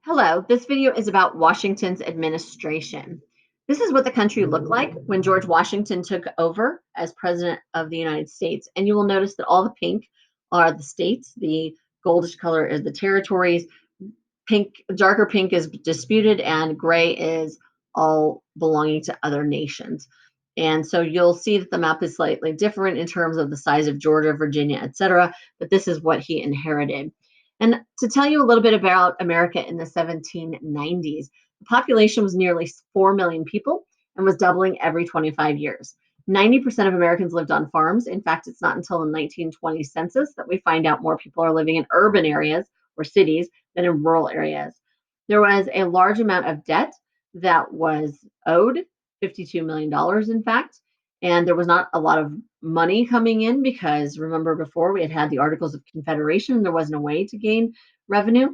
Hello, this video is about Washington's administration. This is what the country looked like when George Washington took over as President of the United States. And you will notice that all the pink are the states, the goldish color is the territories, pink, darker pink is disputed, and gray is all belonging to other nations. And so you'll see that the map is slightly different in terms of the size of Georgia, Virginia, etc. But this is what he inherited. And to tell you a little bit about America in the 1790s, the population was nearly 4 million people and was doubling every 25 years. 90% of Americans lived on farms. In fact, it's not until the 1920 census that we find out more people are living in urban areas or cities than in rural areas. There was a large amount of debt that was owed, $52 million, in fact, and there was not a lot of money coming in because remember before we had the Articles of Confederation, there wasn't a way to gain revenue,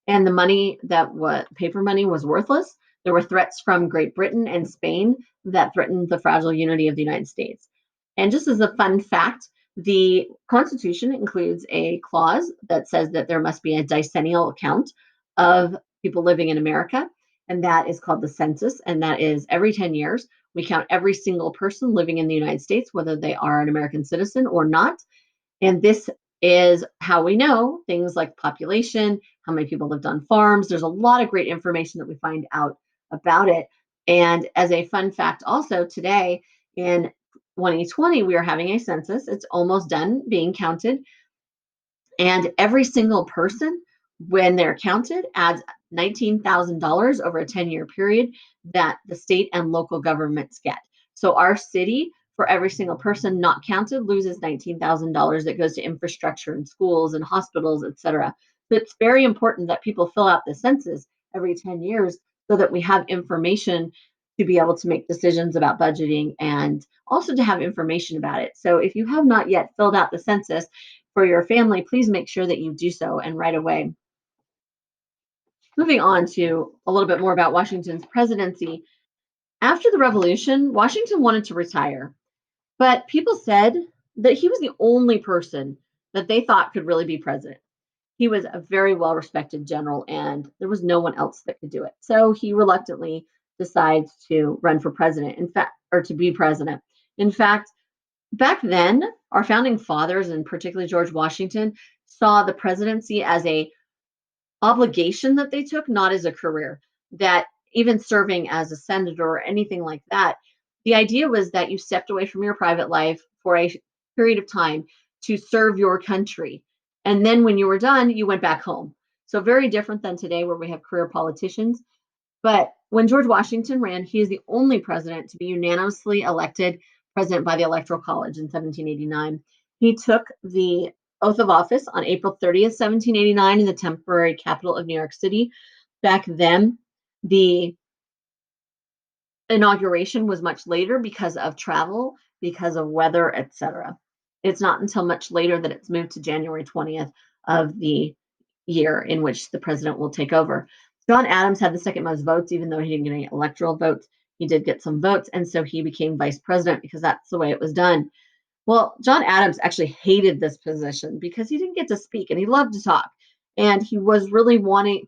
and the money that was paper money was worthless. There were threats from Great Britain and Spain that threatened the fragile unity of the United States. And just as a fun fact, the Constitution includes a clause that says that there must be a decennial account of people living in America, and that is called the census, and that is every 10 years. We count every single person living in the United States, whether they are an American citizen or not. And this is how we know things like population, how many people lived on farms. There's a lot of great information that we find out about it. And as a fun fact, also today in 2020, we are having a census. It's almost done being counted. And every single person, when they're counted, adds $19,000 over a 10-year period that the state and local governments get. So our city, for every single person not counted, loses $19,000 that goes to infrastructure and schools and hospitals, et cetera. So it's very important that people fill out the census every 10 years so that we have information to be able to make decisions about budgeting and also to have information about it. So if you have not yet filled out the census for your family, please make sure that you do so and right away. Moving on to a little bit more about Washington's presidency. After the Revolution, Washington wanted to retire, but people said that he was the only person that they thought could really be president. He was a very well respected general, and there was no one else that could do it. So he reluctantly decides to run for president, in fact, or to be president. In fact, back then, our founding fathers, and particularly George Washington, saw the presidency as a obligation that they took, not as a career. That even serving as a senator or anything like that, the idea was that you stepped away from your private life for a period of time to serve your country. And then when you were done, you went back home. So very different than today where we have career politicians. But when George Washington ran, he is the only president to be unanimously elected president by the Electoral College in 1789. He took the oath of office on April 30th, 1789, in the temporary capital of New York City. Back then, the inauguration was much later because of travel, because of weather, etc. It's not until much later that it's moved to January 20th of the year in which the president will take over. John Adams had the second most votes, even though he didn't get any electoral votes. He did get some votes, and so he became vice president because that's the way it was done. Well, John Adams actually hated this position because he didn't get to speak and he loved to talk. And he was really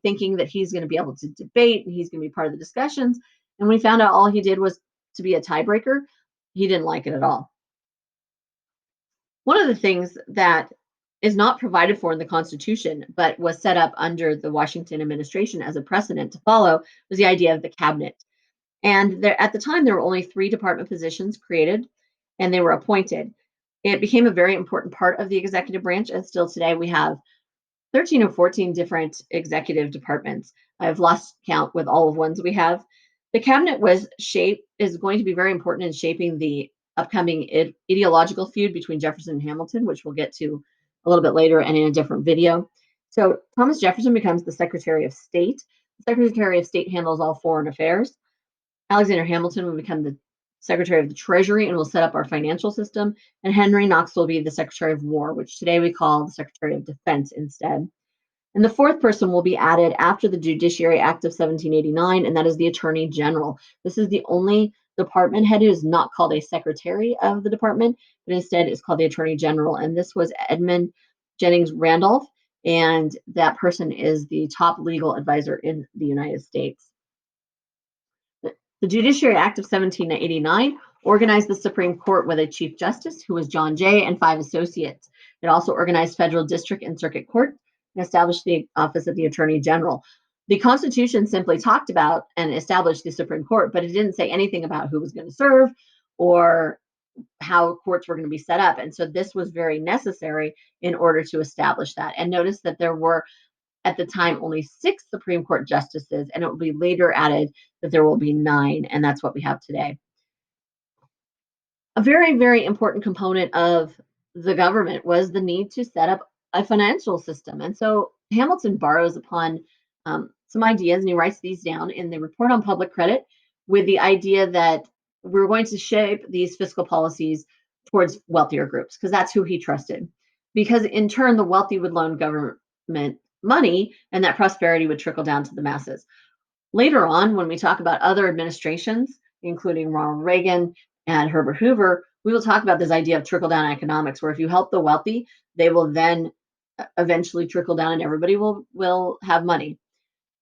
thinking that he's going to be able to debate and he's going to be part of the discussions. And when he found out all he did was to be a tiebreaker, he didn't like it at all. One of the things that is not provided for in the Constitution, but was set up under the Washington administration as a precedent to follow, was the idea of the cabinet. And there, at the time, there were only 3 department positions created, and they were appointed. It became a very important part of the executive branch, and still today we have 13 or 14 different executive departments. I've lost count with all of ones we have. The cabinet is going to be very important in shaping the upcoming ideological feud between Jefferson and Hamilton, which we'll get to a little bit later and in a different video. So Thomas Jefferson becomes the Secretary of State. The Secretary of State handles all foreign affairs. Alexander Hamilton will become the Secretary of the Treasury and will set up our financial system. And Henry Knox will be the Secretary of War, which today we call the Secretary of Defense instead. And the 4th person will be added after the Judiciary Act of 1789, and that is the Attorney General. This is the only department head who is not called a secretary of the department, but instead is called the Attorney General. And this was Edmund Jennings Randolph, and that person is the top legal advisor in the United States. The Judiciary Act of 1789 organized the Supreme Court with a Chief Justice, who was John Jay, and 5 associates. It also organized federal district and circuit court and established the office of the Attorney General. The Constitution simply talked about and established the Supreme Court, but it didn't say anything about who was going to serve or how courts were going to be set up. And so this was very necessary in order to establish that. And notice that there were, at the time, only 6 Supreme Court justices, and it will be later added that there will be 9, and that's what we have today. A very, very important component of the government was the need to set up a financial system. And so Hamilton borrows upon some ideas, and he writes these down in the Report on Public Credit, with the idea that we're going to shape these fiscal policies towards wealthier groups, because that's who he trusted. Because in turn, the wealthy would loan government money, and that prosperity would trickle down to the masses. Later on, when we talk about other administrations, including Ronald Reagan and Herbert Hoover, we will talk about this idea of trickle-down economics, where if you help the wealthy, they will then eventually trickle down and everybody will have money.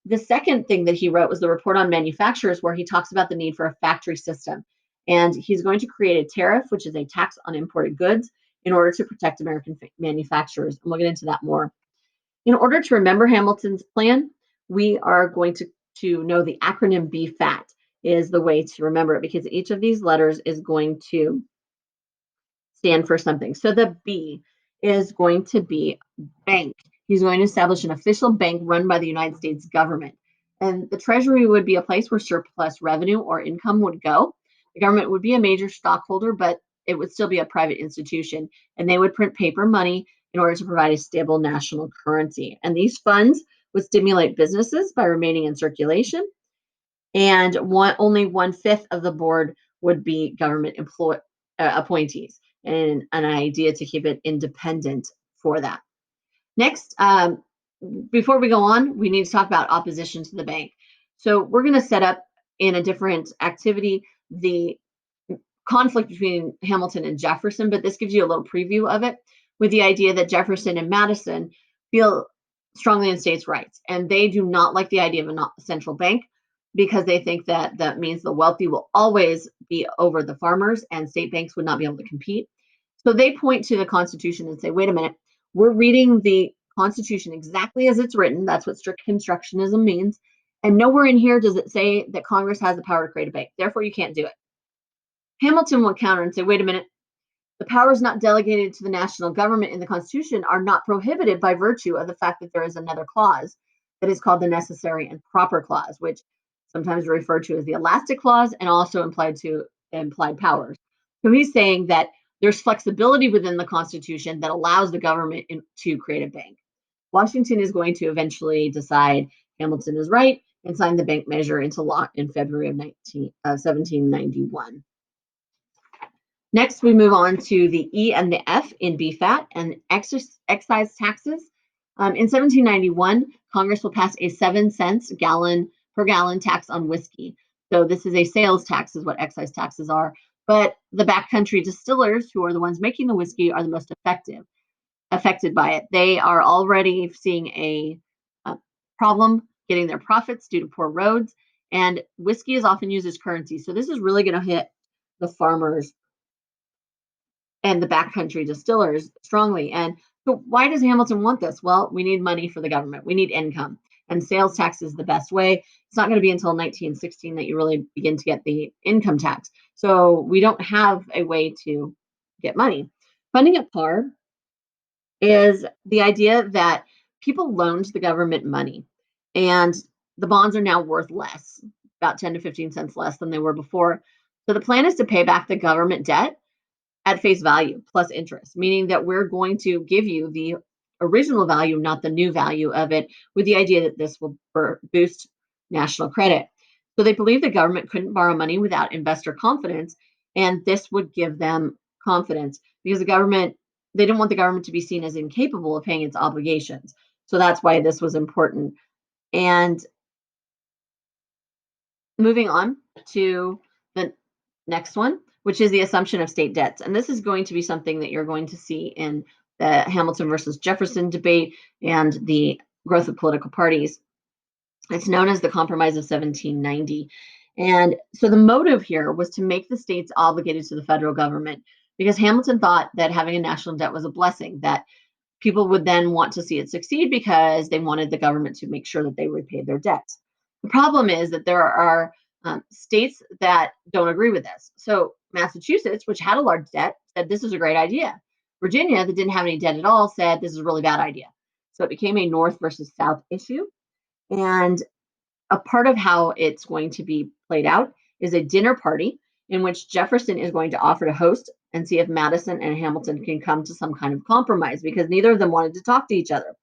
The second thing that he wrote was the Report on Manufacturers, where he talks about the need for a factory system. And he's going to create a tariff, which is a tax on imported goods, in order to protect American manufacturers. And we'll get into that more. In order to remember Hamilton's plan, we are going to know the acronym BFAT is the way to remember it, because each of these letters is going to stand for something. So the B is going to be bank. He's going to establish an official bank run by the United States government. And the Treasury would be a place where surplus revenue or income would go. The government would be a major stockholder, but it would still be a private institution. And they would print paper money in order to provide a stable national currency. And these funds would stimulate businesses by remaining in circulation. And only 1/5 of the board would be government appointees, and an idea to keep it independent for that. Next, before we go on, we need to talk about opposition to the bank. So we're going to set up in a different activity the conflict between Hamilton and Jefferson, but this gives you a little preview of it, with the idea that Jefferson and Madison feel strongly in states' rights, and they do not like the idea of a central bank, because they think that that means the wealthy will always be over the farmers and state banks would not be able to compete. So they point to the Constitution and say, wait a minute, we're reading the Constitution exactly as it's written. That's what strict constructionism means. And nowhere in here does it say that Congress has the power to create a bank. Therefore, you can't do it. Hamilton would counter and say, wait a minute, the powers not delegated to the national government in the Constitution are not prohibited by virtue of the fact that there is another clause that is called the necessary and proper clause, which sometimes referred to as the elastic clause and also implied powers. So he's saying that there's flexibility within the Constitution that allows the government to create a bank. Washington is going to eventually decide Hamilton is right and sign the bank measure into law in February of 1791. Next, we move on to the E and the F in BFAT and excise taxes. In 1791, Congress will pass a 7-cent per gallon tax on whiskey. So this is a sales tax, is what excise taxes are. But the backcountry distillers, who are the ones making the whiskey, are the most affected by it. They are already seeing a problem getting their profits due to poor roads, and whiskey is often used as currency. So this is really going to hit the farmers and the backcountry distillers strongly. And so why does Hamilton want this? Well, we need money for the government. We need income. And sales tax is the best way. It's not going to be until 1916 that you really begin to get the income tax. So we don't have a way to get money. Funding at par is the idea that people loaned the government money, and the bonds are now worth less, about 10 to 15 cents less than they were before. So the plan is to pay back the government debt at face value plus interest, meaning that we're going to give you the original value, not the new value of it, with the idea that this will boost national credit. So they believe the government couldn't borrow money without investor confidence, and this would give them confidence, because they didn't want the government to be seen as incapable of paying its obligations. So that's why this was important. And moving on to the next one, which is the assumption of state debts. And this is going to be something that you're going to see in the Hamilton versus Jefferson debate, and the growth of political parties. It's known as the Compromise of 1790. And so the motive here was to make the states obligated to the federal government because Hamilton thought that having a national debt was a blessing, that people would then want to see it succeed because they wanted the government to make sure that they repaid their debts. The problem is that there are states that don't agree with this. So Massachusetts, which had a large debt, said this is a great idea. Virginia, that didn't have any debt at all, said this is a really bad idea. So it became a North versus South issue. And a part of how it's going to be played out is a dinner party in which Jefferson is going to offer to host and see if Madison and Hamilton can come to some kind of compromise because neither of them wanted to talk to each other.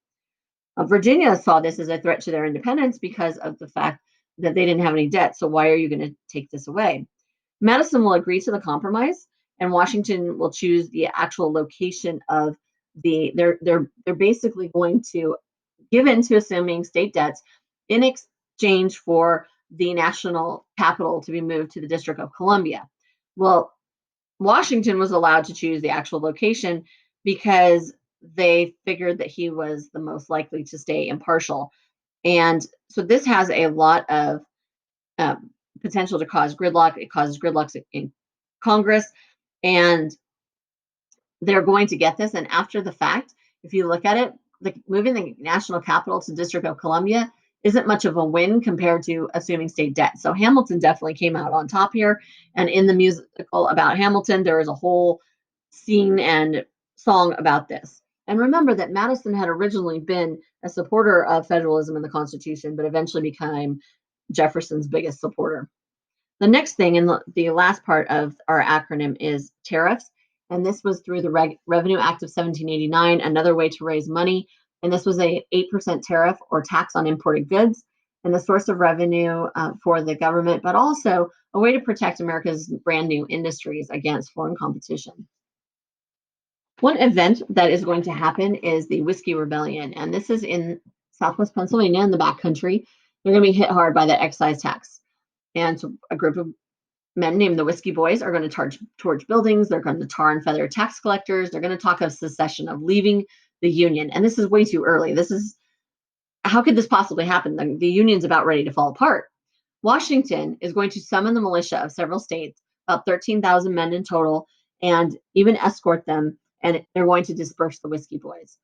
Virginia saw this as a threat to their independence because of the fact that they didn't have any debt. So why are you going to take this away? Madison will agree to the compromise, and Washington will choose the actual location of the. They're basically going to give in to assuming state debts in exchange for the national capital to be moved to the District of Columbia. Well, Washington was allowed to choose the actual location because they figured that he was the most likely to stay impartial. And so this has a lot of um, potential to cause gridlock. It causes gridlocks in Congress, and they're going to get this. And after the fact, if you look at it, moving the national capital to District of Columbia isn't much of a win compared to assuming state debt. So Hamilton definitely came out on top here. And in the musical about Hamilton, there is a whole scene and song about this. And remember that Madison had originally been a supporter of federalism in the Constitution, but eventually became Jefferson's biggest supporter. The next thing, and the last part of our acronym, is tariffs. And this was through the Revenue Act of 1789, another way to raise money. And this was a 8% tariff or tax on imported goods and the source of revenue for the government, but also a way to protect America's brand new industries against foreign competition. One event that is going to happen is the Whiskey Rebellion. And this is in Southwest Pennsylvania in the backcountry. They're going to be hit hard by the excise tax. And so a group of men named the Whiskey Boys are going to torch buildings. They're going to tar and feather tax collectors. They're going to talk of secession, of leaving the Union. And this is way too early. How could this possibly happen? The Union's about ready to fall apart. Washington is going to summon the militia of several states, about 13,000 men in total, and even escort them. And they're going to disperse the Whiskey Boys.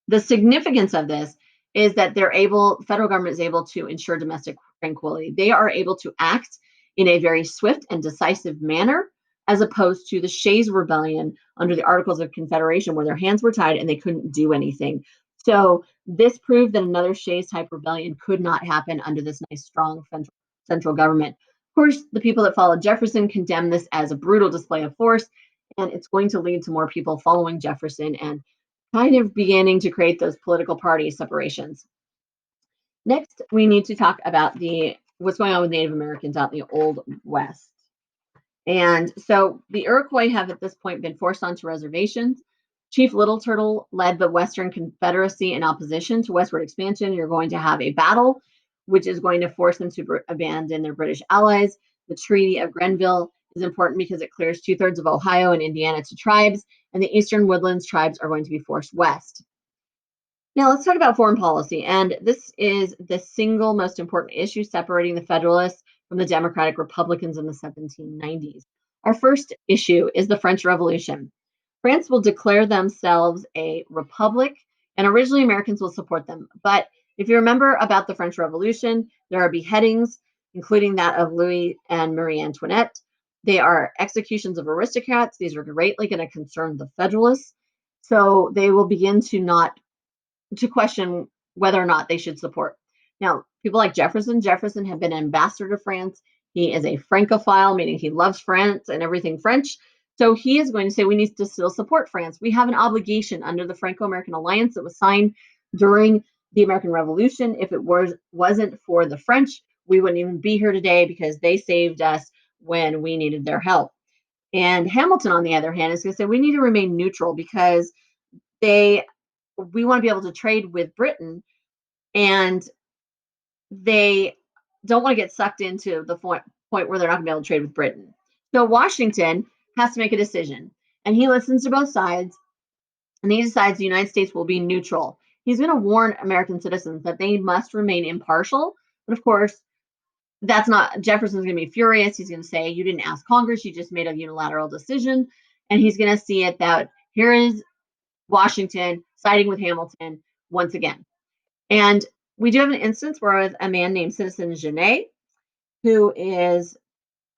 The significance of this is that federal government is able to ensure domestic tranquility. They are able to act in a very swift and decisive manner, as opposed to the Shays Rebellion under the Articles of Confederation, where their hands were tied and they couldn't do anything. So this proved that another Shays type rebellion could not happen under this nice, strong central government. Of course, the people that followed Jefferson condemned this as a brutal display of force, and it's going to lead to more people following Jefferson and kind of beginning to create those political party separations. Next, we need to talk about what's going on with Native Americans out in the Old West. And so the Iroquois have at this point been forced onto reservations. Chief Little Turtle led the Western Confederacy in opposition to westward expansion. You're going to have a battle, which is going to force them to abandon their British allies. The Treaty of Grenville is important because it clears 2/3 of Ohio and Indiana to tribes, and the Eastern Woodlands tribes are going to be forced west. Now let's talk about foreign policy, and this is the single most important issue separating the Federalists from the Democratic Republicans in the 1790s. Our first issue is the French Revolution. France will declare themselves a republic, and originally Americans will support them. But if you remember about the French Revolution, there are beheadings, including that of Louis and Marie Antoinette. They are executions of aristocrats. These are greatly going to concern the Federalists. So they will begin to question whether or not they should support. Now, people like Jefferson had been ambassador to France. He is a Francophile, meaning he loves France and everything French. So he is going to say we need to still support France. We have an obligation under the Franco-American alliance that was signed during the American Revolution. If it wasn't for the French, we wouldn't even be here today because they saved us when we needed their help. And Hamilton, on the other hand, is going to say we need to remain neutral because we want to be able to trade with Britain, and they don't want to get sucked into the point where they're not going to be able to trade with Britain. So Washington has to make a decision, and he listens to both sides, and he decides the United States will be neutral. He's going to warn American citizens that they must remain impartial. But of course, that's not, Jefferson's going to be furious. He's going to say, you didn't ask Congress, you just made a unilateral decision. And he's going to see it that here is Washington siding with Hamilton once again. And we do have an instance where a man named Citizen Genet, who is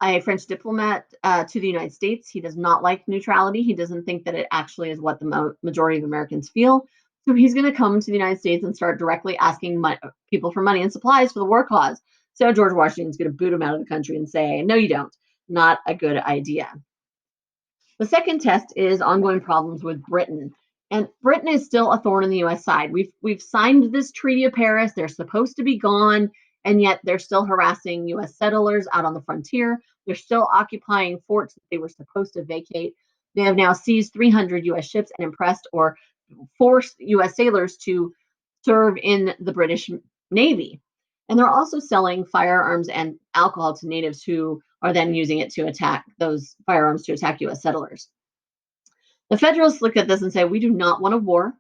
a French diplomat to the United States. He does not like neutrality. He doesn't think that it actually is what the majority of Americans feel. So he's going to come to the United States and start directly asking people for money and supplies for the war cause. So George Washington's going to boot him out of the country and say, no, you don't. Not a good idea. The second test is ongoing problems with Britain. And Britain is still a thorn in the US side. We've signed this Treaty of Paris. They're supposed to be gone, and yet they're still harassing US settlers out on the frontier. They're still occupying forts that they were supposed to vacate. They have now seized 300 US ships and impressed or forced US sailors to serve in the British Navy. And they're also selling firearms and alcohol to natives who are then using it to attack those firearms to attack US settlers. The Federalists look at this and say, we do not want a war.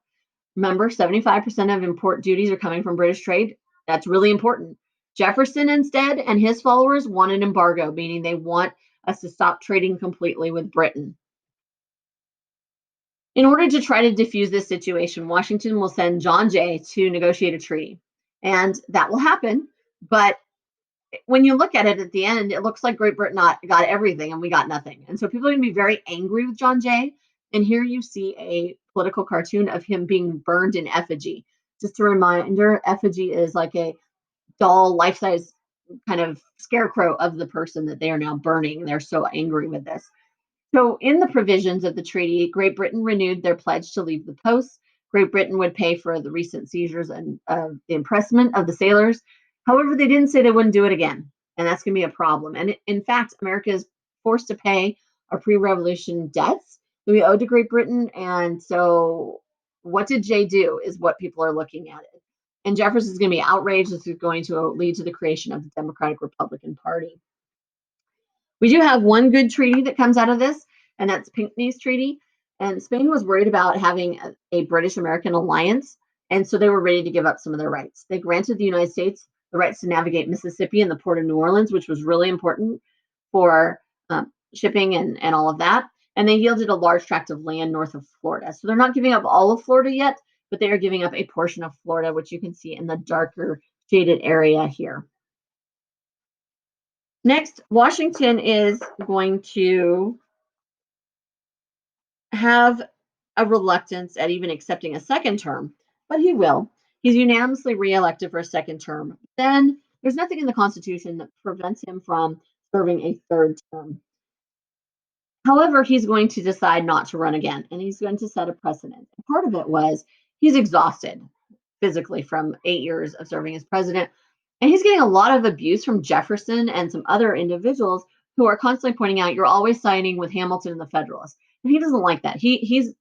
Remember, 75% of import duties are coming from British trade. That's really important. Jefferson instead and his followers want an embargo, meaning they want us to stop trading completely with Britain. In order to try to diffuse this situation, Washington will send John Jay to negotiate a treaty. And that will happen. But when you look at it at the end, it looks like Great Britain got everything and we got nothing. And so people are going to be very angry with John Jay. And here you see a political cartoon of him being burned in effigy. Just a reminder, effigy is like a doll, life-size kind of scarecrow of the person that they are now burning. They're so angry with this. So in the provisions of the treaty, Great Britain renewed their pledge to leave the posts. Great Britain would pay for the recent seizures and the impressment of the sailors. However, they didn't say they wouldn't do it again, and that's going to be a problem. And in fact, America is forced to pay our pre-revolution debts that we owed to Great Britain. And so what did Jay do is what people are looking at it. And Jefferson is going to be outraged. This is going to lead to the creation of the Democratic Republican Party. We do have one good treaty that comes out of this, and that's Pinckney's Treaty. And Spain was worried about having a British-American alliance, and so they were ready to give up some of their rights. They granted the United States the rights to navigate Mississippi and the port of New Orleans, which was really important for shipping and all of that. And they yielded a large tract of land north of Florida. So they're not giving up all of Florida yet, but they are giving up a portion of Florida, which you can see in the darker shaded area here. Next, Washington is going to have a reluctance at even accepting a second term, but he will. He's unanimously reelected for a second term. Then there's nothing in the Constitution that prevents him from serving a third term. However, he's going to decide not to run again, and he's going to set a precedent. Part of it was he's exhausted physically from 8 years of serving as president, and he's getting a lot of abuse from Jefferson and some other individuals who are constantly pointing out, you're always siding with Hamilton and the Federalists. And he doesn't like that. He's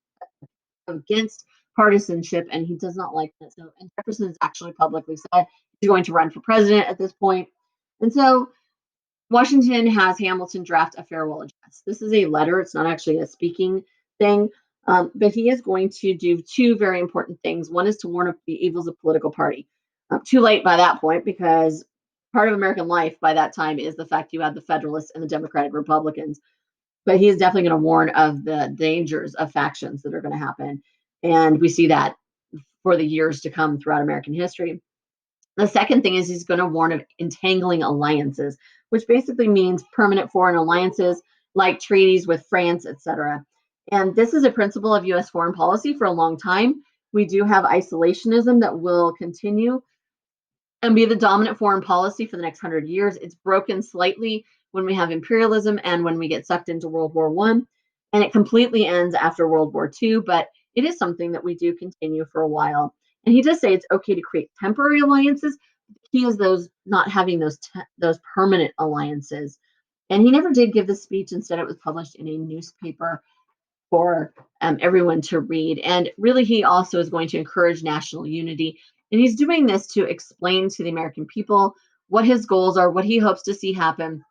against partisanship, and he does not like that. So, and Jefferson has actually publicly said he's going to run for president at this point. And so Washington has Hamilton draft a farewell address. This is a letter. It's not actually a speaking thing, but he is going to do two very important things. One is to warn of the evils of political party. Too late by that point, because part of American life by that time is the fact you have the Federalists and the Democratic Republicans. But he is definitely going to warn of the dangers of factions that are going to happen. And we see that for the years to come throughout American history. The second thing is he's going to warn of entangling alliances, which basically means permanent foreign alliances like treaties with France, etc. And this is a principle of U.S. foreign policy for a long time. We do have isolationism that will continue and be the dominant foreign policy for the next 100 years. It's broken slightly when we have imperialism and when we get sucked into World War I, and it completely ends after World War II, but it is something that we do continue for a while. And he does say it's okay to create temporary alliances. The key is those not having those permanent alliances. And he never did give this speech. Instead, it was published in a newspaper for everyone to read. And really, he also is going to encourage national unity. And he's doing this to explain to the American people what his goals are, what he hopes to see happen.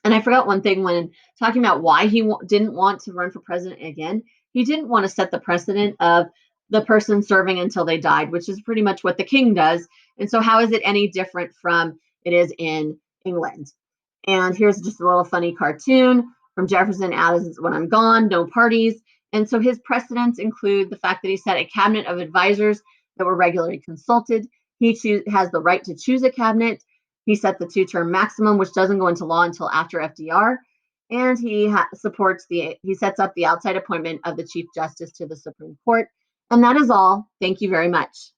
And I forgot one thing when talking about why he didn't want to run for president again. he didn't want to set the precedent of the person serving until they died, which is pretty much what the king does. And so, how is it any different from it is in England? And here's just a little funny cartoon from Jefferson Adams: "When I'm gone, no parties." And so his precedents include the fact that he set a cabinet of advisors that were regularly consulted. Has the right to choose a cabinet. He set the 2-term maximum, which doesn't go into law until after FDR. And he sets up the outside appointment of the Chief Justice to the Supreme Court. And that is all. Thank you very much.